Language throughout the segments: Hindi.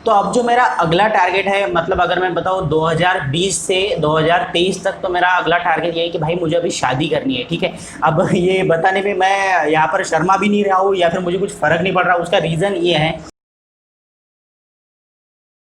तो अब जो मेरा अगला टारगेट है, मतलब अगर मैं बताऊँ 2020 से 2023 तक, तो मेरा अगला टारगेट ये है कि भाई मुझे अभी शादी करनी है, ठीक है। अब ये बताने में मैं यहाँ पर शर्मा भी नहीं रहा हूँ या फिर मुझे कुछ फ़र्क नहीं पड़ रहा। उसका रीज़न ये है,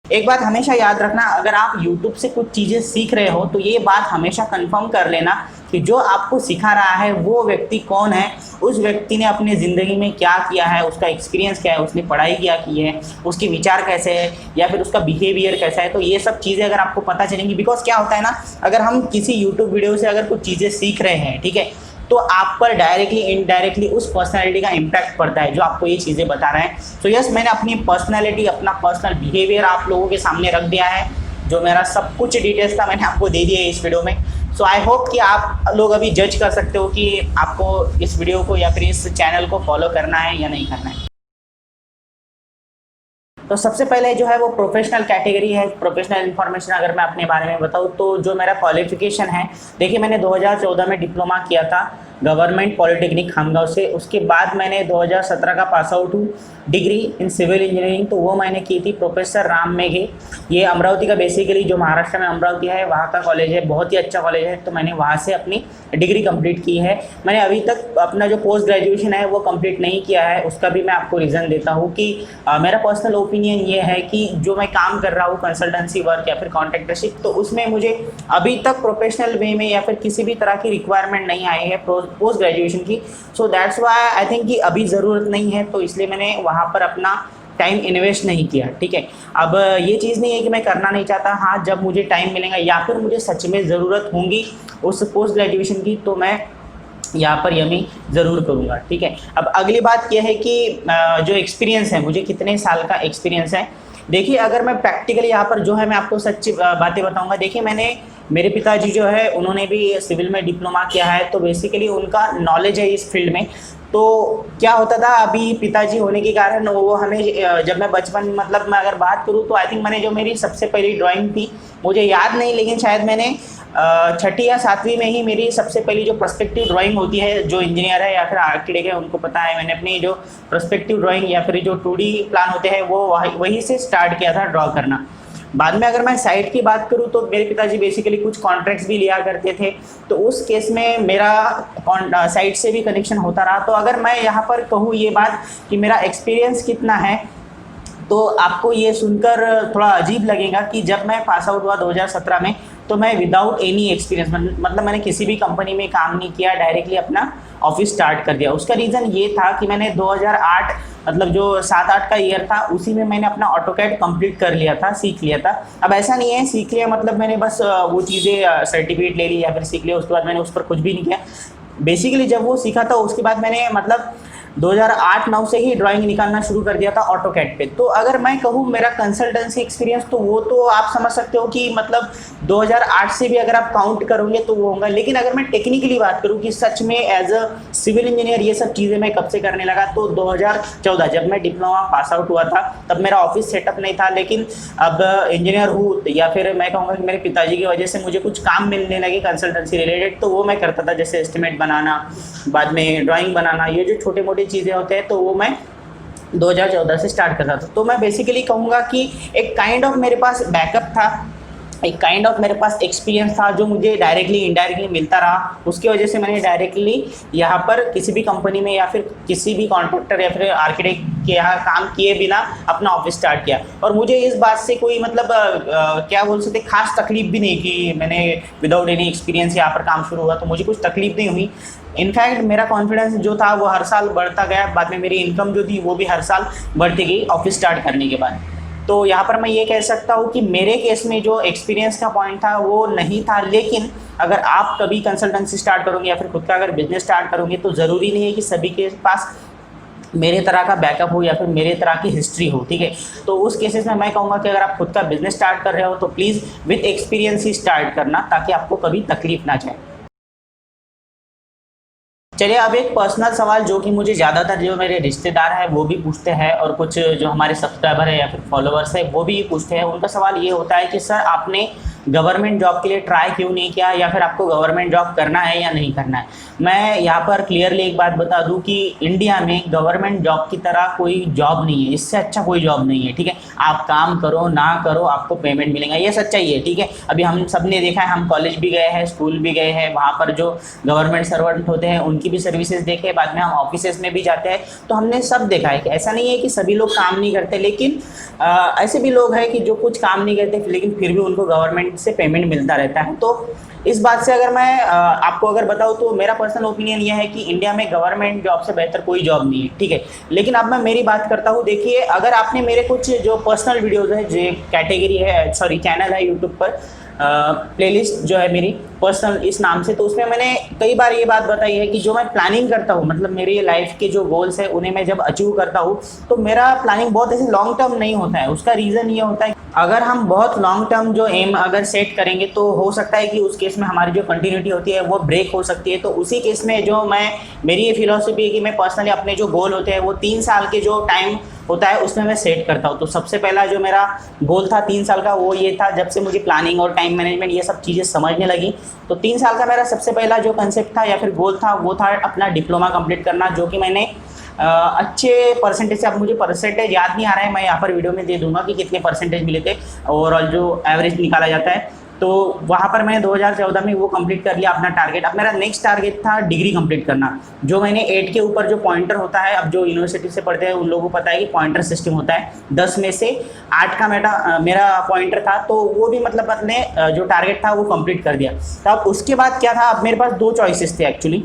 एक बात हमेशा याद रखना, अगर आप YouTube से कुछ चीज़ें सीख रहे हो तो ये बात हमेशा कंफर्म कर लेना कि जो आपको सिखा रहा है वो व्यक्ति कौन है, उस व्यक्ति ने अपनी ज़िंदगी में क्या किया है, उसका एक्सपीरियंस क्या है, उसने पढ़ाई क्या की है, उसके विचार कैसे है या फिर उसका बिहेवियर कैसा है। तो ये सब चीज़ें अगर आपको पता चलेंगी, बिकॉज क्या होता है ना, अगर हम किसी यूट्यूब वीडियो से अगर कुछ चीज़ें सीख रहे हैं, ठीक है, तो आप पर डायरेक्टली इनडायरेक्टली उस पर्सनैलिटी का इम्पैक्ट पड़ता है जो आपको ये चीज़ें बता रहे हैं। तो यस, मैंने अपनी पर्सनैलिटी, अपना पर्सनल बिहेवियर आप लोगों के सामने रख दिया है। जो मेरा सब कुछ डिटेल्स था मैंने आपको दे दिया है इस वीडियो में। सो आई होप कि आप लोग अभी जज कर सकते हो कि आपको इस वीडियो को या फिर इस चैनल को फॉलो करना है या नहीं करना है। तो सबसे पहले जो है वो प्रोफेशनल कैटेगरी है। प्रोफेशनल इन्फॉर्मेशन अगर मैं अपने बारे में बताऊँ तो जो मेरा क्वालिफिकेशन है, देखिए मैंने 2014 में डिप्लोमा किया था गवर्नमेंट पॉलिटेक्निक खामगांव से। उसके बाद मैंने 2017 का पास आउट हूँ डिग्री इन सिविल इंजीनियरिंग, तो वो मैंने की थी प्रोफेसर राम मेघे। ये अमरावती का, बेसिकली जो महाराष्ट्र में अमरावती है वहाँ का कॉलेज है, बहुत ही अच्छा कॉलेज है। तो मैंने वहाँ से अपनी डिग्री कंप्लीट की है। मैंने अभी तक अपना जो पोस्ट ग्रेजुएशन है वो कंप्लीट नहीं किया है। उसका भी मैं आपको रीज़न देता हूँ कि मेरा पर्सनल ओपिनियन ये है कि जो मैं काम कर रहा हूँ कंसल्टेंसी वर्क या फिर कॉन्ट्रैक्टरशिप, तो उसमें मुझे अभी तक प्रोफेशनल वे में या फिर किसी भी तरह की रिक्वायरमेंट नहीं आई है पोस्ट ग्रेजुएशन की। So that's why I think कि अभी ज़रूरत नहीं है, तो इसलिए मैंने वहाँ पर अपना टाइम इन्वेस्ट नहीं किया, ठीक है। अब ये चीज़ नहीं है कि मैं करना नहीं चाहता, हाँ जब मुझे टाइम मिलेगा या फिर मुझे सच में ज़रूरत होगी उस पोस्ट ग्रेजुएशन की, तो मैं यहाँ पर यमी ज़रूर करूँगा, ठीक है। अब अगली बात यह है कि जो एक्सपीरियंस है, मुझे कितने साल का एक्सपीरियंस है। देखिए अगर मैं प्रैक्टिकली यहाँ पर जो है मैं आपको सच्ची बातें बताऊँगा। देखिए मेरे पिताजी जो है उन्होंने भी सिविल में डिप्लोमा किया है, तो बेसिकली उनका नॉलेज है इस फील्ड में। तो क्या होता था, अभी पिताजी होने के कारण वो हमें जब मैं बचपन, मतलब मैं अगर बात करूँ तो आई थिंक मैंने जो मेरी सबसे पहली ड्राइंग थी, मुझे याद नहीं, लेकिन शायद मैंने छठी या सातवीं में ही मेरी सबसे पहली जो पर्सपेक्टिव ड्राइंग होती है, जो इंजीनियर है या फिर आर्किटेक्ट है उनको पता है, मैंने अपनी जो पर्सपेक्टिव ड्राइंग या फिर जो 2D प्लान होते हैं वो वहीं से स्टार्ट किया था ड्रॉ करना। बाद में अगर मैं साइट की बात करूँ तो मेरे पिताजी बेसिकली कुछ कॉन्ट्रैक्ट्स भी लिया करते थे, तो उस केस में मेरा साइट से भी कनेक्शन होता रहा। तो अगर मैं यहाँ पर कहूँ ये बात कि मेरा एक्सपीरियंस कितना है, तो आपको ये सुनकर थोड़ा अजीब लगेगा कि जब मैं पास आउट हुआ 2017 में, तो मैं विदाउट एनी एक्सपीरियंस, मतलब मैंने किसी भी कंपनी में काम नहीं किया, डायरेक्टली अपना ऑफिस स्टार्ट कर दिया। उसका रीज़न ये था कि मैंने 2008, मतलब जो 7-8 का ईयर था, उसी में मैंने अपना ऑटोकैड कंप्लीट कर लिया था, सीख लिया था। अब ऐसा नहीं है सीख लिया मतलब मैंने बस वो चीज़ें सर्टिफिकेट ले ली या फिर सीख लिया, उसके बाद मैंने उस पर कुछ भी नहीं किया। बेसिकली जब वो सीखा था उसके बाद मैंने मतलब 2008-9 से ही ड्राइंग निकालना शुरू कर दिया था ऑटोकैड पे। तो अगर मैं कहूँ मेरा कंसल्टेंसी एक्सपीरियंस, तो वो तो आप समझ सकते हो कि मतलब 2008 से भी अगर आप काउंट करोगे तो वो होगा। लेकिन अगर मैं टेक्निकली बात करूँ कि सच में एज अ सिविल इंजीनियर ये सब चीज़ें मैं कब से करने लगा, तो 2014 जब मैं डिप्लोमा पास आउट हुआ था, तब मेरा ऑफिस सेटअप नहीं था। लेकिन अब इंजीनियर हूँ या फिर मैं कहूँगा कि मेरे पिताजी की वजह से मुझे कुछ काम मिलने लगे कंसल्टेंसी रिलेटेड, तो वो मैं करता था, जैसे एस्टिमेट बनाना, बाद में ड्राइंग बनाना, ये जो छोटे मोटे चीज़ें होते हैं, तो वो मैं 2014 से स्टार्ट करता था। तो मैं बेसिकली कहूँगा कि एक काइंड ऑफ मेरे पास बैकअप था, एक काइंड ऑफ मेरे पास एक्सपीरियंस था जो मुझे डायरेक्टली इनडायरेक्टली मिलता रहा। उसकी वजह से मैंने डायरेक्टली यहाँ पर किसी भी कंपनी में या फिर किसी भी कॉन्ट्रैक्टर या फिर आर्किटेक्ट के यहाँ काम किए बिना अपना ऑफिस स्टार्ट किया। और मुझे इस बात से कोई मतलब क्या बोल सकते, खास तकलीफ भी नहीं कि मैंने विदाउट एनी एक्सपीरियंस यहाँ पर काम शुरू हुआ, तो मुझे कुछ तकलीफ नहीं हुई। इनफैक्ट मेरा कॉन्फिडेंस जो था वो हर साल बढ़ता गया। बाद में मेरी इनकम जो थी वो भी हर साल बढ़ती गई ऑफिस स्टार्ट करने के बाद। तो यहाँ पर मैं ये कह सकता हूँ कि मेरे केस में जो एक्सपीरियंस का पॉइंट था वो नहीं था। लेकिन अगर आप कभी कंसल्टेंसी स्टार्ट करोगे या फिर खुद का अगर बिजनेस स्टार्ट करोगे, तो ज़रूरी नहीं है कि सभी के पास मेरे तरह का बैकअप हो या फिर मेरे तरह की हिस्ट्री हो, ठीक है। तो उस केसेस में मैं कहूँगा कि अगर आप खुद का बिजनेस स्टार्ट कर रहे हो तो please with experience he start करना, ताकि आपको कभी तकलीफ ना जाए। चलिए अब एक पर्सनल सवाल जो कि मुझे ज़्यादातर जो मेरे रिश्तेदार हैं वो भी पूछते हैं, और कुछ जो हमारे सब्सक्राइबर है या फिर फॉलोअर्स है वो भी पूछते हैं। उनका सवाल ये होता है कि सर आपने गवर्नमेंट जॉब के लिए ट्राई क्यों नहीं किया, या फिर आपको गवर्नमेंट जॉब करना है या नहीं करना है। मैं यहाँ पर क्लियरली एक बात बता दूँ कि इंडिया में गवर्नमेंट जॉब की तरह कोई जॉब नहीं है, इससे अच्छा कोई जॉब नहीं है, ठीक है। आप काम करो ना करो आपको पेमेंट मिलेगा, ये सच्चाई है, ठीक है। अभी हम सब ने देखा है, हम कॉलेज भी गए हैं, स्कूल भी गए हैं, वहाँ पर जो गवर्नमेंट सर्वेंट होते हैं उनकी भी सर्विसेज देखे, बाद में हम ऑफिसेज में भी जाते हैं, तो हमने सब देखा है कि ऐसा नहीं है कि सभी लोग काम नहीं करते, लेकिन ऐसे भी लोग हैं कि जो कुछ काम नहीं करते लेकिन फिर भी उनको गवर्नमेंट से पेमेंट मिलता रहता है। तो इस बात से अगर मैं आपको अगर बताऊँ तो मेरा पर्सनल ओपिनियन ये है कि इंडिया में गवर्नमेंट जॉब से बेहतर कोई जॉब नहीं है, ठीक है। लेकिन अब मैं मेरी बात करता हूँ। देखिए, अगर आपने मेरे कुछ जो पर्सनल वीडियोज़ है, जो कैटेगरी है, सॉरी चैनल है यूट्यूब पर, प्लेलिस्ट जो है मेरी पर्सनल इस नाम से, तो उसमें मैंने कई बार ये बात बताई है कि जो मैं प्लानिंग करता हूँ, मतलब मेरी लाइफ के जो गोल्स है उन्हें मैं जब अचीव करता हूँ तो मेरा प्लानिंग बहुत ऐसे लॉन्ग टर्म नहीं होता है। उसका रीज़न ये होता है, अगर हम बहुत लॉन्ग टर्म जो एम अगर सेट करेंगे तो हो सकता है कि उस केस में हमारी जो कंटिन्यूटी होती है वो ब्रेक हो सकती है। तो उसी केस में जो मेरी ये फिलॉसफी है कि मैं पर्सनली अपने जो गोल होते हैं वो 3 साल के जो टाइम होता है उसमें मैं सेट करता हूँ। तो सबसे पहला जो मेरा गोल था 3 साल का वो ये था, जब से मुझे प्लानिंग और टाइम मैनेजमेंट ये सब चीज़ें समझने लगी, तो 3 साल का मेरा सबसे पहला जो कंसेप्ट था या फिर गोल था वो था अपना डिप्लोमा कंप्लीट करना, जो कि मैंने अच्छे परसेंटेज से, अब मुझे परसेंटेज याद नहीं आ रहा है, मैं यहाँ पर वीडियो में दे दूंगा कि कितने परसेंटेज मिले थे, ओवरऑल जो एवरेज निकाला जाता है। तो वहाँ पर मैंने 2014 में वो कंप्लीट कर लिया अपना टारगेट। अब मेरा नेक्स्ट टारगेट था डिग्री कंप्लीट करना, जो मैंने 8 के ऊपर जो पॉइंटर होता है, अब जो यूनिवर्सिटी से पढ़ते हैं उन लोगों को पता है कि पॉइंटर सिस्टम होता है, 10 में से 8 का मेरा पॉइंटर था, तो वो भी मतलब अपने जो टारगेट था वो कंप्लीट कर दिया। तो अब उसके बाद क्या था, अब मेरे पास 2 चॉइसेस थे एक्चुअली।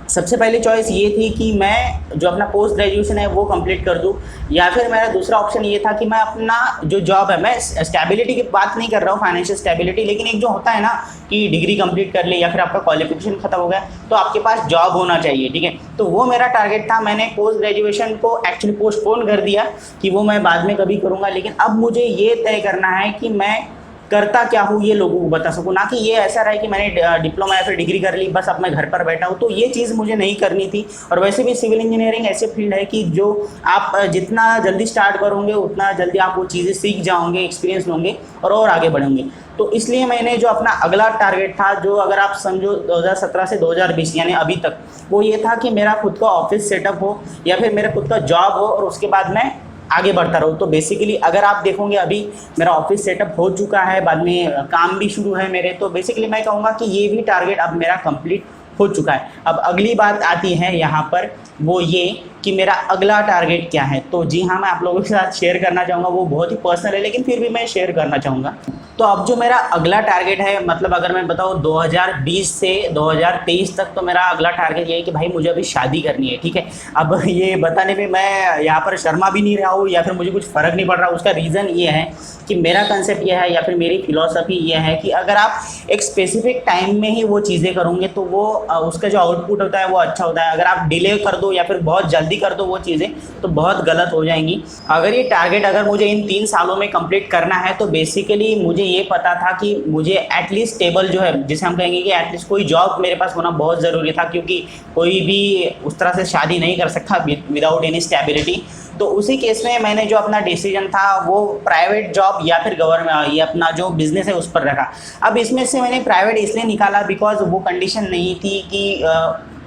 सबसे पहली चॉइस ये थी कि मैं जो अपना पोस्ट ग्रेजुएशन है वो कंप्लीट कर दूं, या फिर मेरा दूसरा ऑप्शन ये था कि मैं अपना जो जॉब है, मैं स्टेबिलिटी की बात नहीं कर रहा हूँ, फाइनेंशियल स्टेबिलिटी, लेकिन एक जो होता है ना कि डिग्री कंप्लीट कर ले या फिर आपका क्वालिफिकेशन खत्म हो गया तो आपके पास जॉब होना चाहिए, ठीक है। तो वो मेरा टारगेट था। मैंने पोस्ट ग्रेजुएशन को एक्चुअली पोस्टपोन कर दिया कि वो मैं बाद में कभी करूँगा, लेकिन अब मुझे ये तय करना है कि मैं करता क्या हूँ ये लोगों को बता सकूँ, ना कि ये ऐसा रहे कि मैंने डिप्लोमा या फिर डिग्री कर ली बस अब मैं घर पर बैठा हूँ। तो ये चीज़ मुझे नहीं करनी थी। और वैसे भी सिविल इंजीनियरिंग ऐसे फील्ड है कि जो आप जितना जल्दी स्टार्ट करोगे उतना जल्दी आप वो चीज़ें सीख जाओगे, एक्सपीरियंस लोगे और आगे बढ़ोगे। तो इसलिए मैंने जो अपना अगला टारगेट था, जो अगर आप समझो 2017 से 2020 यानी अभी तक, वो ये था कि मेरा खुद का ऑफिस सेटअप हो या फिर मेरा खुद का जॉब हो और उसके बाद मैं आगे बढ़ता रहूँ। तो बेसिकली अगर आप देखोगे अभी मेरा ऑफिस सेटअप हो चुका है, बाद में काम भी शुरू है मेरे, तो बेसिकली मैं कहूँगा कि ये भी टारगेट अब मेरा कंप्लीट हो चुका है। अब अगली बात आती है यहाँ पर, वो ये कि मेरा अगला टारगेट क्या है। तो जी हाँ, मैं आप लोगों के साथ शेयर करना चाहूँगा, वो बहुत ही पर्सनल है लेकिन फिर भी मैं शेयर करना चाहूँगा। तो अब जो मेरा अगला टारगेट है, मतलब अगर मैं बताऊँ 2020 से 2023 तक, तो मेरा अगला टारगेट ये है कि भाई मुझे अभी शादी करनी है, ठीक है। अब ये बताने में मैं यहाँ पर शर्मा भी नहीं रहा हूँ या फिर मुझे कुछ फ़र्क नहीं पड़ रहा। उसका रीज़न ये है कि मेरा कंसेप्ट ये है या फिर मेरी फिलॉसफी ये है कि अगर आप एक स्पेसिफिक टाइम में ही वो चीज़ें करोगे तो वो उसका जो आउटपुट होता है वो अच्छा होता है। अगर आप डिले कर दो या फिर बहुत जल्दी कर दो वो चीज़ें तो बहुत गलत हो जाएंगी। अगर ये टारगेट अगर मुझे इन 3 सालों में कंप्लीट करना है तो बेसिकली मुझे ये पता था कि मुझे एटलीस्ट स्टेबल जो है, जिसे हम कहेंगे कि एटलीस्ट कोई जॉब मेरे पास होना बहुत ज़रूरी था, क्योंकि कोई भी उस तरह से शादी नहीं कर सकता विदाउट एनी स्टेबिलिटी। तो उसी केस में मैंने जो अपना डिसीजन था वो प्राइवेट जॉब या फिर गवर्नमेंट, ये अपना जो बिज़नेस है उस पर रखा। अब इसमें से मैंने प्राइवेट इसलिए निकाला बिकॉज वो कंडीशन नहीं थी कि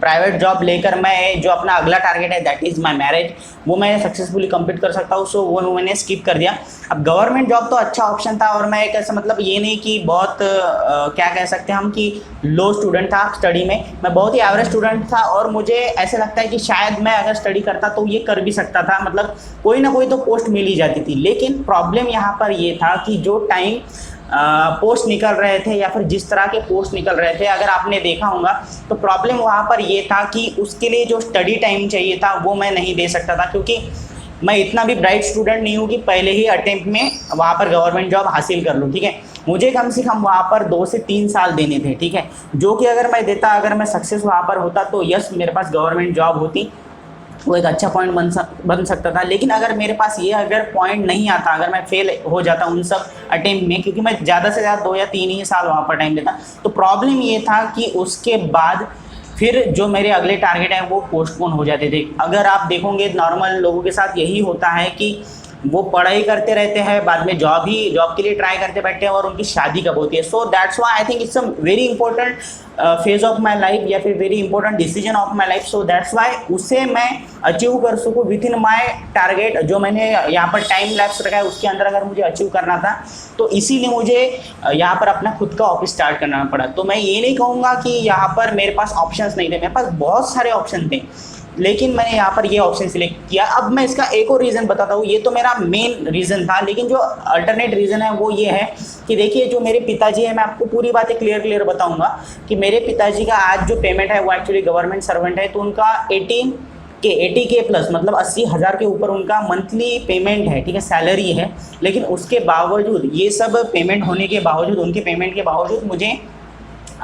प्राइवेट जॉब लेकर मैं जो अपना अगला टारगेट है दैट इज़ माय मैरिज, वो मैं सक्सेसफुली कंप्लीट कर सकता हूँ। सो वो मैंने स्किप कर दिया। अब गवर्नमेंट जॉब तो अच्छा ऑप्शन था और मैं एक ऐसा, मतलब ये नहीं कि बहुत क्या कह सकते हैं हम कि लो स्टूडेंट था स्टडी में, मैं बहुत ही एवरेज स्टूडेंट था और मुझे ऐसा लगता है कि शायद मैं अगर स्टडी करता तो ये कर भी सकता था, मतलब कोई ना कोई तो पोस्ट मिल ही जाती थी। लेकिन प्रॉब्लम यहाँ पर ये था कि जो टाइम पोस्ट निकल रहे थे या फिर जिस तरह के पोस्ट निकल रहे थे, अगर आपने देखा होगा तो प्रॉब्लम वहाँ पर ये था कि उसके लिए जो स्टडी टाइम चाहिए था वो मैं नहीं दे सकता था, क्योंकि मैं इतना भी ब्राइट स्टूडेंट नहीं हूँ कि पहले ही अटेम्प्ट में वहाँ पर गवर्नमेंट जॉब हासिल कर लूँ, ठीक है। मुझे कम से कम वहाँ पर 2 से 3 साल देने थे, ठीक है, जो कि अगर मैं देता, अगर मैं सक्सेस वहाँ पर होता तो यस मेरे पास गवर्नमेंट जॉब होती, वो एक अच्छा पॉइंट बन सकता था। लेकिन अगर मेरे पास ये अगर पॉइंट नहीं आता, अगर मैं फेल हो जाता उन सब अटेम्प्ट में, क्योंकि मैं ज़्यादा से ज़्यादा 2 या 3 ही साल वहाँ पर टाइम देता, तो प्रॉब्लम ये था कि उसके बाद फिर जो मेरे अगले टारगेट हैं वो पोस्टपोन हो जाते थे। अगर आप देखोगे नॉर्मल लोगों के साथ यही होता है कि वो पढ़ाई करते रहते हैं, बाद में जॉब के लिए ट्राई करते बैठते हैं और उनकी शादी कब होती है। So that's why I think it's a very important phase of my life या फिर very important decision of my life. So that's why उसे मैं अचीव कर सकूँ विद इन माई टारगेट, जो मैंने यहाँ पर टाइम लैप्स रखा है उसके अंदर अगर मुझे अचीव करना था, तो इसीलिए मुझे यहाँ पर अपना खुद का ऑफिस स्टार्ट करना पड़ा। तो मैं ये नहीं कहूँगा कि यहाँ पर मेरे पास ऑप्शंस नहीं थे, मेरे पास बहुत सारे ऑप्शन थे, लेकिन मैंने यहाँ पर ये ऑप्शन सिलेक्ट किया। अब मैं इसका एक और रीज़न बताता हूँ, ये तो मेरा मेन रीज़न था, लेकिन जो अल्टरनेट रीज़न है वो ये है कि देखिए जो मेरे पिताजी है, मैं आपको पूरी बातें क्लियर बताऊँगा कि मेरे पिताजी का आज जो पेमेंट है वो एक्चुअली गवर्नमेंट सर्वेंट है, तो उनका 80K प्लस मतलब 80,000 के ऊपर उनका मंथली पेमेंट है, ठीक है, सैलरी है। लेकिन उसके बावजूद, ये सब पेमेंट होने के बावजूद, उनके पेमेंट के बावजूद मुझे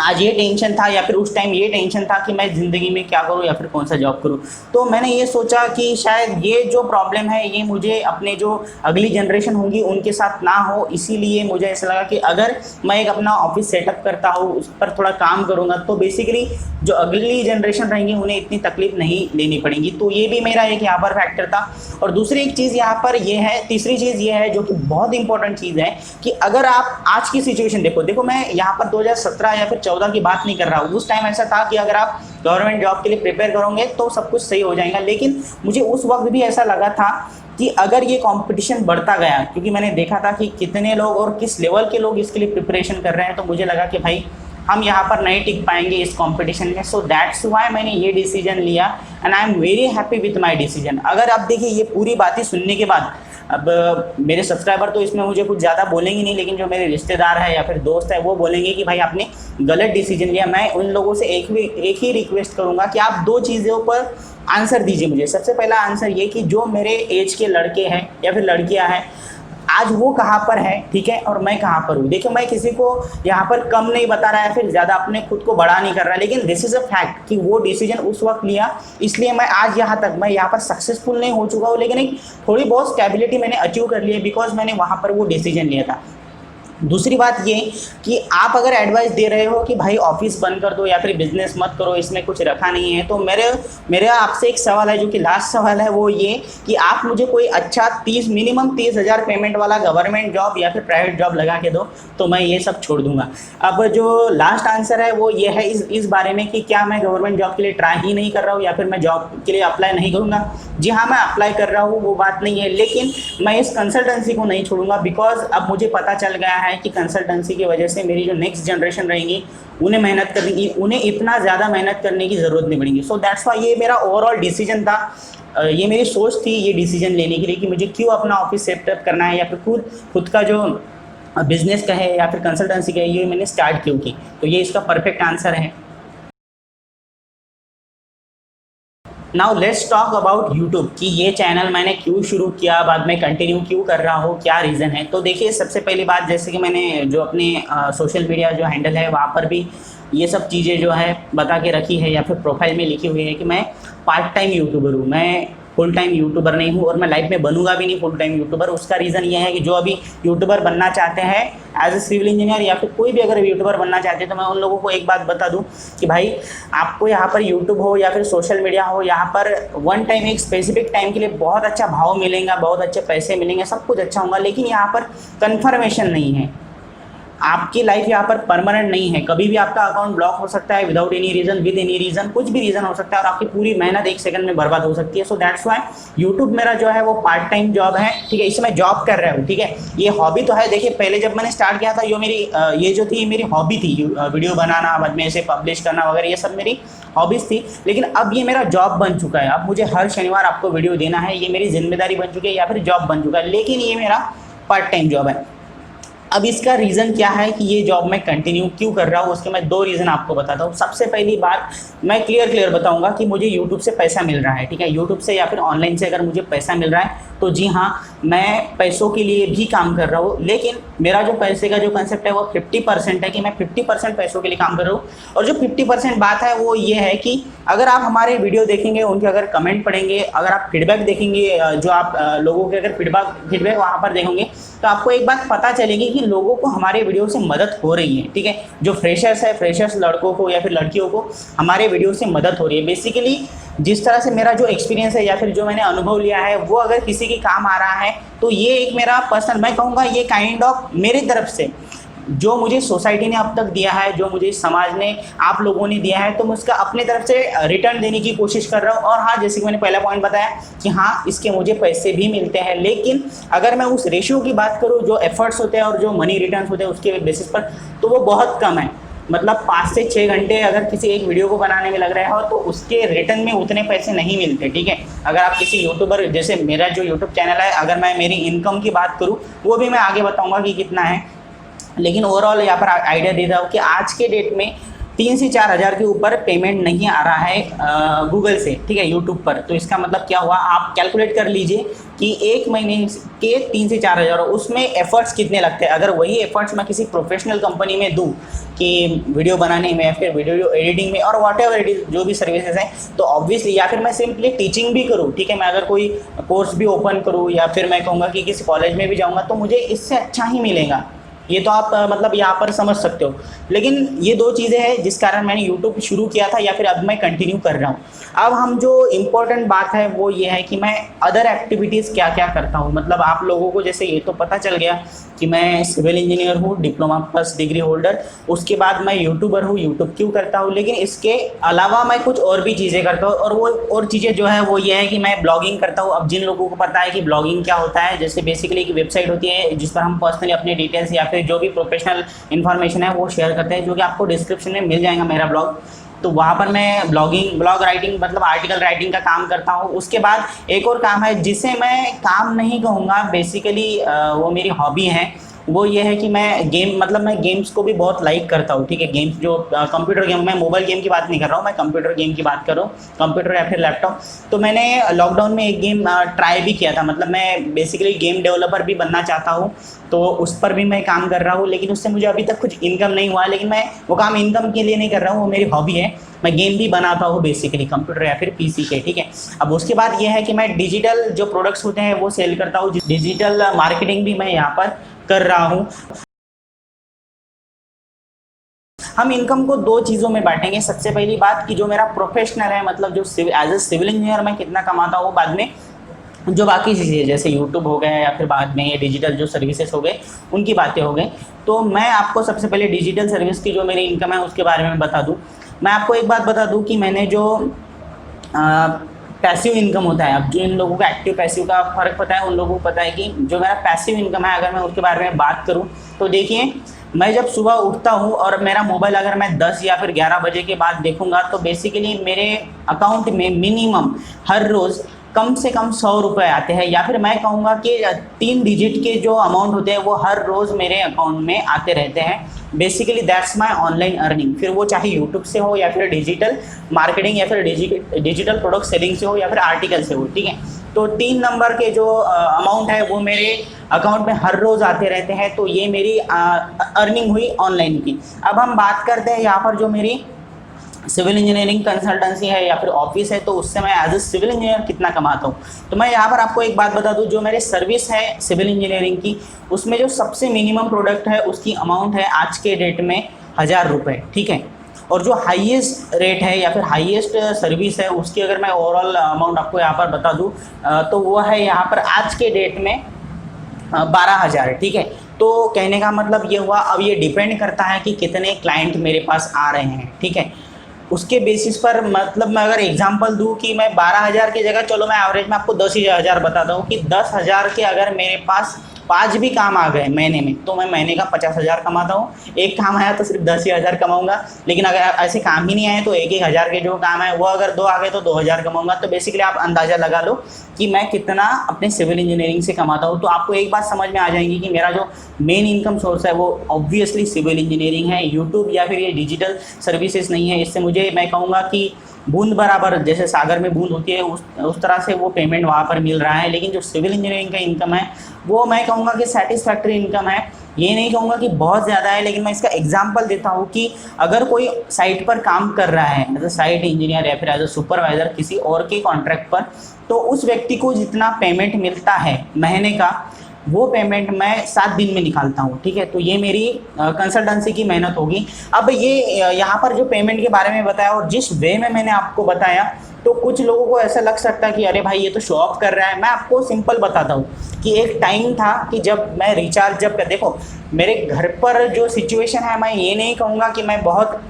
आज ये टेंशन था या फिर उस टाइम ये टेंशन था कि मैं ज़िंदगी में क्या करूँ या फिर कौन सा जॉब करूँ। तो मैंने ये सोचा कि शायद ये जो प्रॉब्लम है ये मुझे अपने जो अगली जनरेशन होंगी उनके साथ ना हो, इसीलिए मुझे ऐसा लगा कि अगर मैं एक अपना ऑफिस सेटअप करता हूँ, उस पर थोड़ा काम करूँगा, तो बेसिकली जो अगली जनरेशन रहेंगी उन्हें इतनी तकलीफ नहीं लेनी पड़ेगी। तो ये भी मेरा एक यहाँ पर फैक्टर था। और दूसरी एक चीज़ यहाँ पर ये है, तीसरी चीज़ ये है जो कि बहुत इंपॉर्टेंट चीज़ है कि अगर आप आज की सिचुएशन देखो मैं यहाँ पर 2017 या फिर 14 की बात नहीं कर रहा हूँ, उस टाइम ऐसा था कि अगर आप गवर्नमेंट जॉब के लिए प्रिपेयर करोगे तो सब कुछ सही हो जाएगा। लेकिन मुझे उस वक्त भी ऐसा लगा था कि अगर ये कंपटीशन बढ़ता गया, क्योंकि मैंने देखा था कि कितने लोग और किस लेवल के लोग इसके लिए प्रिपरेशन कर रहे हैं, तो मुझे लगा कि भाई हम यहाँ पर नहीं टिक पाएंगे इस कंपटीशन में। सो दैट्स व्हाई मैंने ये डिसीजन लिया and I am very happy with my decision. अगर आप देखिए ये पूरी बातें सुनने के बाद, अब मेरे सब्सक्राइबर तो इसमें मुझे कुछ ज़्यादा बोलेंगे नहीं, लेकिन जो मेरे रिश्तेदार है या फिर दोस्त है वो बोलेंगे कि भाई आपने गलत डिसीजन लिया। मैं उन लोगों से एक ही रिक्वेस्ट करूँगा कि आप दो चीज़ों पर आंसर दीजिए मुझे। सबसे पहला आंसर ये कि जो मेरे एज के लड़के हैं या फिर लड़कियाँ हैं, आज वो कहाँ पर है, ठीक है, और मैं कहाँ पर हूँ। देखिए मैं किसी को यहाँ पर कम नहीं बता रहा है, फिर ज़्यादा अपने खुद को बड़ा नहीं कर रहा है, लेकिन दिस इज़ अ फैक्ट कि वो डिसीजन उस वक्त लिया, इसलिए मैं आज यहाँ तक, मैं यहाँ पर सक्सेसफुल नहीं हो चुका हूँ, लेकिन एक थोड़ी बहुत स्टेबिलिटी मैंने अचीव कर ली है बिकॉज मैंने वहाँ पर वो डिसीजन लिया था। दूसरी बात ये कि आप अगर एडवाइस दे रहे हो कि भाई ऑफिस बंद कर दो या फिर बिजनेस मत करो, इसमें कुछ रखा नहीं है, तो मेरा आपसे एक सवाल है जो कि लास्ट सवाल है, वो ये कि आप मुझे कोई अच्छा मिनिमम 30,000 पेमेंट वाला गवर्नमेंट जॉब या फिर प्राइवेट जॉब लगा के दो, तो मैं ये सब छोड़ दूंगा। अब जो लास्ट आंसर है वो ये है इस बारे में कि क्या मैं गवर्नमेंट जॉब के लिए ट्राई ही नहीं कर रहा हूँ या फिर मैं जॉब के लिए अप्लाई नहीं करूँगा। जी हाँ, मैं अप्लाई कर रहा हूँ, वो बात नहीं है, लेकिन मैं इस कंसल्टेंसी को नहीं छोड़ूंगा बिकॉज अब मुझे पता चल गया है कि कंसल्टेंसी की वजह से मेरी जो नेक्स्ट जनरेशन रहेंगी उन्हें मेहनत करने की, उन्हें इतना ज़्यादा मेहनत करने की ज़रूरत नहीं पड़ेगी। सो दैट्स वाई ये मेरा ओवरऑल डिसीजन था, ये मेरी सोच थी ये डिसीजन लेने के लिए कि मुझे क्यों अपना ऑफिस सेटअप करना है या फिर खुद का जो बिजनेस का है या फिर कंसल्टेंसी का है, ये मैंने स्टार्ट क्यों की। तो ये इसका परफेक्ट आंसर है। Now let's talk about YouTube कि ये चैनल मैंने क्यों शुरू किया, बाद में कंटिन्यू क्यों कर रहा हूँ, क्या रीज़न है। तो देखिए सबसे पहली बात, जैसे कि मैंने जो अपने सोशल मीडिया जो हैंडल है वहाँ पर भी ये सब चीज़ें जो है बता के रखी है या फिर प्रोफाइल में लिखी हुई है कि मैं पार्ट टाइम यूट्यूबर हूँ, मैं फुल टाइम यूट्यूबर नहीं हूँ और मैं लाइफ में बनूंगा भी नहीं फुल टाइम यूट्यूबर। उसका रीज़न ये है कि जो अभी यूट्यूबर बनना चाहते हैं एज ए सिविल इंजीनियर या फिर कोई भी अगर यूट्यूबर बनना चाहते हैं, तो मैं उन लोगों को एक बात बता दूं कि भाई आपको यहाँ पर यूट्यूब हो या फिर सोशल मीडिया हो, यहाँ पर वन टाइम एक स्पेसिफिक टाइम के लिए बहुत अच्छा भाव मिलेगा, बहुत अच्छे पैसे मिलेंगे, सब कुछ अच्छा होगा, लेकिन यहाँ पर कन्फर्मेशन नहीं है। आपकी लाइफ यहाँ पर परमानेंट नहीं है, कभी भी आपका अकाउंट ब्लॉक हो सकता है without any reason, with any reason, कुछ भी रीज़न हो सकता है और आपकी पूरी मेहनत एक सेकंड में बर्बाद हो सकती है। सो दैट्स वाई यूट्यूब मेरा जो है वो पार्ट टाइम जॉब है, ठीक है, इसमें मैं जॉब कर रहा हूँ, ठीक है। ये हॉबी तो है, देखिए पहले जब मैंने स्टार्ट किया था ये जो थी मेरी हॉबी थी, वीडियो बनाना, बाद में इसे पब्लिश करना वगैरह, ये सब मेरी हॉबीज़ थी, लेकिन अब ये मेरा जॉब बन चुका है। अब मुझे हर शनिवार आपको वीडियो देना है, ये मेरी जिम्मेदारी बन चुकी है या फिर जॉब बन चुका है, लेकिन ये मेरा पार्ट टाइम जॉब है। अब इसका रीज़न क्या है कि ये जॉब मैं कंटिन्यू क्यों कर रहा हूँ, उसके मैं दो रीज़न आपको बताता हूँ। सबसे पहली बात मैं क्लियर बताऊँगा कि मुझे यूट्यूब से पैसा मिल रहा है, ठीक है, यूट्यूब से या फिर ऑनलाइन से अगर मुझे पैसा मिल रहा है तो जी हाँ, मैं पैसों के लिए भी काम कर रहा हूँ, लेकिन मेरा जो पैसे का जो कंसेप्ट है वो 50% है कि मैं 50% पैसों के लिए काम कर रहा हूँ। और जो 50% बात है वो ये है कि अगर आप हमारे वीडियो देखेंगे, उनके अगर कमेंट पढ़ेंगे, अगर आप फीडबैक देखेंगे, जो आप लोगों के अगर फीडबैक वहाँ पर देखेंगे, तो आपको एक बात पता चलेगी कि लोगों को हमारे वीडियो से मदद हो रही है, ठीक है। जो फ्रेशर्स है, फ्रेशर्स लड़कों को या फिर लड़कियों को हमारे वीडियो से मदद हो रही है। बेसिकली जिस तरह से मेरा जो एक्सपीरियंस है या फिर जो मैंने अनुभव लिया है वो अगर किसी के काम आ रहा है तो ये एक मेरा पर्सनल, मैं कहूँगा ये काइंड ऑफ मेरी तरफ से जो मुझे सोसाइटी ने अब तक दिया है, जो मुझे समाज ने, आप लोगों ने दिया है, तो मैं उसका अपने तरफ से रिटर्न देने की कोशिश कर रहा हूँ। और हाँ, जैसे कि मैंने पहला पॉइंट बताया कि हाँ इसके मुझे पैसे भी मिलते हैं, लेकिन अगर मैं उस रेशियो की बात करूँ जो एफर्ट्स होते हैं और जो मनी रिटर्न्स होते हैं उसके बेसिस पर, तो वो बहुत कम है। मतलब 5 से 6 घंटे अगर किसी एक वीडियो को बनाने में लग रहा हो तो उसके रिटर्न में उतने पैसे नहीं मिलते, ठीक है। अगर आप किसी यूट्यूबर, जैसे मेरा जो यूट्यूब चैनल है, अगर मैं मेरी इनकम की बात करूँ वो भी मैं आगे बताऊँगा कि कितना है, लेकिन ओवरऑल यहाँ पर आइडिया दे रहा हूँ कि आज के डेट में 3 से 4 हज़ार के ऊपर पेमेंट नहीं आ रहा है गूगल से, ठीक है, यूट्यूब पर। तो इसका मतलब क्या हुआ, आप कैलकुलेट कर लीजिए कि एक महीने के 3 से 4 हज़ार, उसमें एफर्ट्स कितने लगते हैं। अगर वही एफर्ट्स मैं किसी प्रोफेशनल कंपनी में दूँ कि वीडियो बनाने में या फिर वीडियो एडिटिंग में और वॉट एवर इट इज़, जो भी सर्विसेज हैं, तो ऑब्वियसली, या फिर मैं सिंपली टीचिंग भी करूँ, ठीक है, मैं अगर कोई कोर्स भी ओपन करूँ या फिर मैं कहूँगा कि किसी कॉलेज में भी जाऊँगा तो मुझे इससे अच्छा ही मिलेगा। ये तो आप मतलब यहाँ पर समझ सकते हो। लेकिन ये 2 चीज़ें हैं जिस कारण मैंने यूट्यूब शुरू किया था या फिर अब मैं कंटिन्यू कर रहा हूँ। अब हम जो इम्पोर्टेंट बात है वो ये है कि मैं अदर एक्टिविटीज़ क्या क्या करता हूँ। मतलब आप लोगों को जैसे ये तो पता चल गया कि मैं सिविल इंजीनियर हूँ, डिप्लोमा प्लस डिग्री होल्डर, उसके बाद मैं यूट्यूबर हूँ, यूट्यूब क्यों करता हूँ, लेकिन इसके अलावा मैं कुछ और भी चीज़ें करता हूँ। और वो और चीज़ें जो है वो ये है कि मैं ब्लॉगिंग करता हूँ। अब जिन लोगों को पता है कि ब्लॉगिंग क्या होता है, जैसे बेसिकली एक वेबसाइट होती है जिस पर हम पर्सनली अपने डिटेल्स या फिर जो भी प्रोफेशनल इन्फॉर्मेशन है वो शेयर करते हैं, जो कि आपको डिस्क्रिप्शन में मिल जाएगा मेरा ब्लॉग। तो वहाँ पर मैं ब्लॉग राइटिंग मतलब आर्टिकल राइटिंग का काम करता हूँ। उसके बाद एक और काम है जिसे मैं काम नहीं कहूँगा, बेसिकली वो मेरी हॉबी है। वो ये है कि मैं गेम्स को भी बहुत लाइक करता हूँ, ठीक है। गेम्स जो कंप्यूटर गेम, मैं मोबाइल गेम की बात नहीं कर रहा हूँ, मैं कंप्यूटर गेम की बात कर रहा हूँ, कंप्यूटर या फिर लैपटॉप। तो मैंने लॉकडाउन में एक गेम ट्राई भी किया था। मतलब मैं बेसिकली गेम डेवलपर भी बनना चाहता हूँ, तो उस पर भी मैं काम कर रहा हूँ, लेकिन उससे मुझे अभी तक कुछ इनकम नहीं हुआ। लेकिन मैं वो काम इनकम के लिए नहीं कर रहा हूँ, वो मेरी हॉबी है। मैं गेम भी बनाता हूँ बेसिकली कंप्यूटर या फिर पीसी के, ठीक है। अब उसके बाद ये है कि मैं डिजिटल जो प्रोडक्ट्स होते हैं वो सेल करता हूँ, डिजिटल मार्केटिंग भी मैं यहाँ पर कर रहा हूँ। हम इनकम को 2 चीज़ों में बांटेंगे। सबसे पहली बात कि जो मेरा प्रोफेशनल है, मतलब जो एज ए सिविल इंजीनियर मैं कितना कमाता हूँ, बाद में जो बाकी चीज़ें जैसे यूट्यूब हो गया या फिर बाद में ये डिजिटल जो सर्विसेज हो गए उनकी बातें हो गई। तो मैं आपको सबसे पहले डिजिटल सर्विस की जो मेरी इनकम है उसके बारे में बता दूँ। मैं आपको एक बात बता दूँ कि मैंने जो पैसिव इनकम होता है, अब जो इन लोगों का एक्टिव पैसिव का फ़र्क पता है, उन लोगों को पता है कि जो मेरा पैसिव इनकम है, अगर मैं उसके बारे में बात करूं तो देखिए, मैं जब सुबह उठता हूं और मेरा मोबाइल अगर मैं 10 या फिर 11 बजे के बाद देखूंगा तो बेसिकली मेरे अकाउंट में मिनिमम हर रोज़ कम से कम 100 रुपये आते हैं, या फिर मैं कहूँगा कि 3 डिजिट के जो अमाउंट होते हैं वो हर रोज़ मेरे अकाउंट में आते रहते हैं। Basically that's my online earning, फिर वो चाहे यूट्यूब से हो या फिर डिजिटल मार्केटिंग या फिर डिजिटल प्रोडक्ट सेलिंग से हो या फिर आर्टिकल से हो, ठीक है। तो 3 नंबर के जो अमाउंट है वो मेरे अकाउंट में हर रोज़ आते रहते हैं। तो ये मेरी अर्निंग हुई ऑनलाइन की। अब हम बात करते हैं यहाँ पर जो मेरी सिविल इंजीनियरिंग कंसल्टेंसी है या फिर ऑफिस है, तो उससे मैं एज ए सिविल इंजीनियर कितना कमाता हूँ। तो मैं यहाँ पर आपको एक बात बता दूँ, जो मेरे सर्विस है सिविल इंजीनियरिंग की, उसमें जो सबसे मिनिमम प्रोडक्ट है उसकी अमाउंट है आज के डेट में 1000 रुपये, ठीक है। और जो हाईएस्ट रेट है या फिर हाईएस्ट सर्विस है उसकी अगर मैं ओवरऑल अमाउंट आपको यहाँ पर बता दूँ तो वो है यहाँ पर आज के डेट में 12,000, ठीक है। तो कहने का मतलब ये हुआ, अब ये डिपेंड करता है कि कितने क्लाइंट मेरे पास आ रहे हैं, ठीक है। उसके बेसिस पर मतलब मैं अगर एग्जांपल दूं कि मैं 12,000 की जगह, चलो मैं एवरेज में आपको 10,000 बताता हूँ कि 10,000 के अगर मेरे पास 5 भी काम आ गए महीने में तो मैं महीने का 50,000 कमाता हूँ। एक काम आया तो सिर्फ 10,000 कमाऊंगा, लेकिन अगर ऐसे काम ही नहीं आए तो 1-1 हज़ार के जो काम है वो अगर 2 आ गए तो 2,000 कमाऊंगा। तो बेसिकली आप अंदाज़ा लगा लो कि मैं कितना अपने सिविल इंजीनियरिंग से कमाता हूँ। तो आपको एक बात समझ में आ जाएगी कि मेरा जो मेन इनकम सोर्स है वो ऑब्वियसली सिविल इंजीनियरिंग है, यूट्यूब या फिर ये डिजिटल सर्विसेज नहीं है। इससे मुझे, मैं कहूँगा कि बूंद बराबर, जैसे सागर में बूंद होती है उस तरह से वो पेमेंट वहाँ पर मिल रहा है। लेकिन जो सिविल इंजीनियरिंग का इनकम है वो मैं कहूँगा कि सेटिस्फैक्ट्री इनकम है। ये नहीं कहूँगा कि बहुत ज़्यादा है, लेकिन मैं इसका एग्जांपल देता हूँ कि अगर कोई साइट पर काम कर रहा है एज अ साइट इंजीनियर या फिर एज अ सुपरवाइज़र किसी और के कॉन्ट्रैक्ट पर, तो उस व्यक्ति को जितना पेमेंट मिलता है महीने का, वो पेमेंट मैं 7 दिन में निकालता हूँ, ठीक है। तो ये मेरी कंसल्टेंसी की मेहनत होगी। अब ये यहाँ पर जो पेमेंट के बारे में बताया और जिस वे में मैंने आपको बताया, तो कुछ लोगों को ऐसा लग सकता है कि अरे भाई ये तो शो ऑफ कर रहा है। मैं आपको सिंपल बताता हूँ कि एक टाइम था कि जब मैं रिचार्ज देखो मेरे घर पर जो सिचुएशन है, मैं ये नहीं कहूँगा कि मैं बहुत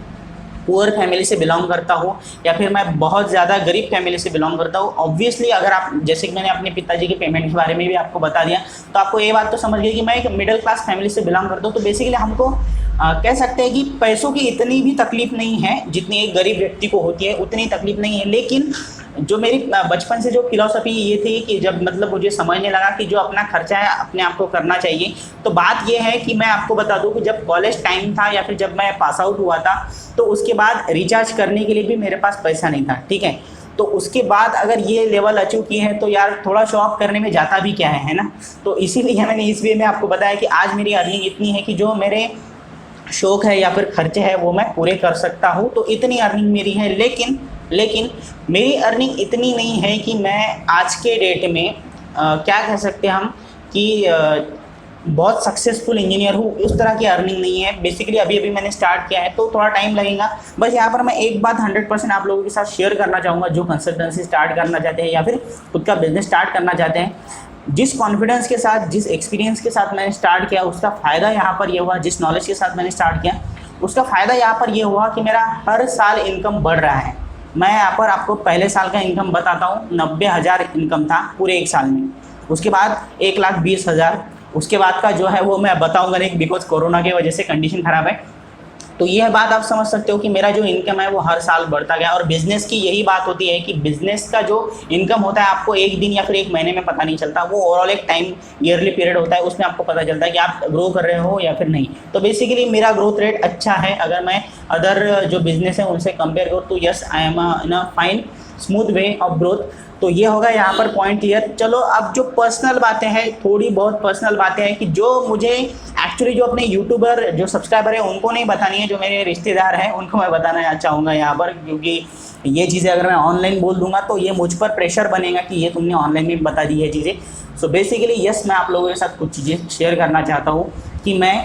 पुअर फैमिली से बिलोंग करता हूँ या फिर मैं बहुत ज़्यादा गरीब फैमिली से बिलोंग करता हूँ। ऑब्वियसली अगर आप, जैसे कि मैंने अपने पिताजी के पेमेंट के बारे में भी आपको बता दिया, तो आपको ये बात तो समझ गई कि मैं एक मिडिल क्लास फैमिली से बिलोंग करता हूँ। तो बेसिकली हमको कह सकते हैं कि पैसों की इतनी भी तकलीफ नहीं है जितनी एक गरीब व्यक्ति को होती है, उतनी तकलीफ नहीं है। लेकिन जो मेरी बचपन से जो फिलॉसफी ये थी कि जब मतलब मुझे समझने लगा कि जो अपना खर्चा है अपने आप को करना चाहिए, तो बात ये है कि मैं आपको बता दूं कि जब कॉलेज टाइम था या फिर जब मैं पास आउट हुआ था, तो उसके बाद रिचार्ज करने के लिए भी मेरे पास पैसा नहीं था, ठीक है। तो उसके बाद अगर ये लेवल अचीव किए हैं तो यार थोड़ा शो ऑफ करने में जाता भी क्या है ना। तो इसीलिए मैंने इस वे में आपको बताया कि आज मेरी अर्निंग इतनी है कि जो मेरे शौक है या फिर खर्चे है वो मैं पूरे कर सकता हूँ। तो इतनी अर्निंग मेरी है। लेकिन मेरी अर्निंग इतनी नहीं है कि मैं आज के डेट में क्या कह सकते हैं हम कि बहुत सक्सेसफुल इंजीनियर हूँ, उस तरह की अर्निंग नहीं है। बेसिकली अभी मैंने स्टार्ट किया है तो थोड़ा टाइम लगेगा। बस यहाँ पर मैं एक बात 100% आप लोगों के साथ शेयर करना चाहूँगा, जो कंसल्टेंसी स्टार्ट करना चाहते हैं या फिर खुद का बिजनेस स्टार्ट करना चाहते हैं। जिस कॉन्फिडेंस के साथ, जिस एक्सपीरियंस के साथ मैंने स्टार्ट किया, उसका फ़ायदा यहाँ पर ये हुआ, जिस नॉलेज के साथ मैंने स्टार्ट किया उसका फ़ायदा यहाँ पर ये हुआ कि मेरा हर साल इनकम बढ़ रहा है। मैं यहाँ पर आपको पहले साल का इनकम बताता हूँ। 90,000 इनकम था पूरे एक साल में। उसके बाद 1,20,000, उसके बाद का जो है वो मैं बताऊँगा नहीं, बिकॉज कोरोना की वजह से कंडीशन ख़राब है। तो यह बात आप समझ सकते हो कि मेरा जो इनकम है वो हर साल बढ़ता गया। और बिज़नेस की यही बात होती है कि बिज़नेस का जो इनकम होता है आपको एक दिन या फिर एक महीने में पता नहीं चलता, वो ओवरऑल एक टाइम ईयरली पीरियड होता है, उसमें आपको पता चलता है कि आप ग्रो कर रहे हो या फिर नहीं। तो बेसिकली मेरा ग्रोथ रेट अच्छा है। अगर मैं अदर जो बिज़नेस है उनसे कंपेयर करूँ तो yes I am in a fine smooth way of growth. तो ये होगा यहाँ पर पॉइंट क्लियर। चलो अब जो पर्सनल बातें हैं, थोड़ी बहुत पर्सनल बातें हैं कि जो मुझे एक्चुअली जो अपने यूट्यूबर जो सब्सक्राइबर है उनको नहीं बतानी है, जो मेरे रिश्तेदार हैं उनको मैं बताना चाहूँगा यहाँ पर, क्योंकि ये चीज़ें अगर मैं ऑनलाइन बोल दूंगा तो ये मुझ पर प्रेशर बनेगा कि ये तुमने ऑनलाइन में बता दी है चीज़ें। सो बेसिकली यस, मैं आप लोगों के साथ कुछ चीज़ें शेयर करना चाहता हूँ कि मैं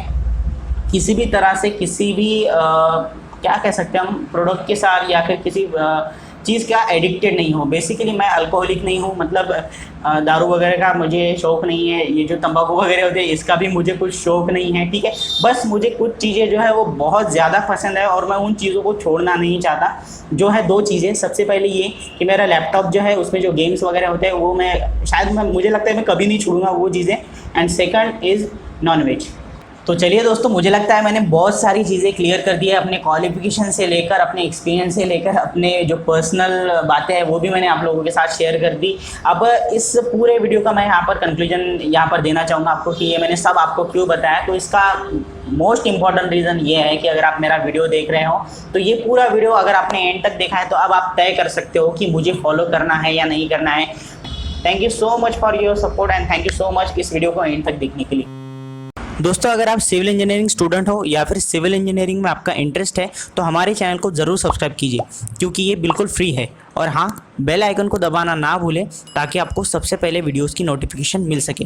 किसी भी तरह से किसी भी क्या कह सकते हैं हम प्रोडक्ट के साथ या फिर किसी चीज़ का एडिक्टेड नहीं हो। बेसिकली मैं अल्कोहलिक नहीं हूँ, मतलब दारू वगैरह का मुझे शौक़ नहीं है, ये जो तंबाकू वगैरह होते हैं इसका भी मुझे कुछ शौक़ नहीं है, ठीक है। बस मुझे कुछ चीज़ें जो है वो बहुत ज़्यादा पसंद है और मैं उन चीज़ों को छोड़ना नहीं चाहता। जो है 2 चीज़ें, सबसे पहले ये कि मेरा लैपटॉप जो है उसमें जो गेम्स वगैरह होते हैं वो मुझे लगता है मैं कभी नहीं छोड़ूंगा वो चीज़ें। And second is nonveg. तो चलिए दोस्तों, मुझे लगता है मैंने बहुत सारी चीज़ें क्लियर कर दी है, अपने क्वालिफिकेशन से लेकर, अपने एक्सपीरियंस से लेकर, अपने जो पर्सनल बातें हैं वो भी मैंने आप लोगों के साथ शेयर कर दी। अब इस पूरे वीडियो का मैं यहाँ पर कंक्लूजन यहाँ पर देना चाहूँगा आपको कि ये मैंने सब आपको क्यों बताया। तो इसका मोस्ट इंपॉर्टेंट रीज़न ये है कि अगर आप मेरा वीडियो देख रहे हो तो ये पूरा वीडियो अगर आपने एंड तक देखा है तो अब आप तय कर सकते हो कि मुझे फॉलो करना है या नहीं करना है। Thank you so much for your support and thank you so much इस वीडियो को एंड तक देखने के लिए। दोस्तों, अगर आप सिविल इंजीनियरिंग स्टूडेंट हो या फिर सिविल इंजीनियरिंग में आपका इंटरेस्ट है तो हमारे चैनल को ज़रूर सब्सक्राइब कीजिए, क्योंकि ये बिल्कुल फ्री है। और हाँ, बेल आइकन को दबाना ना भूलें ताकि आपको सबसे पहले वीडियोस की नोटिफिकेशन मिल सके।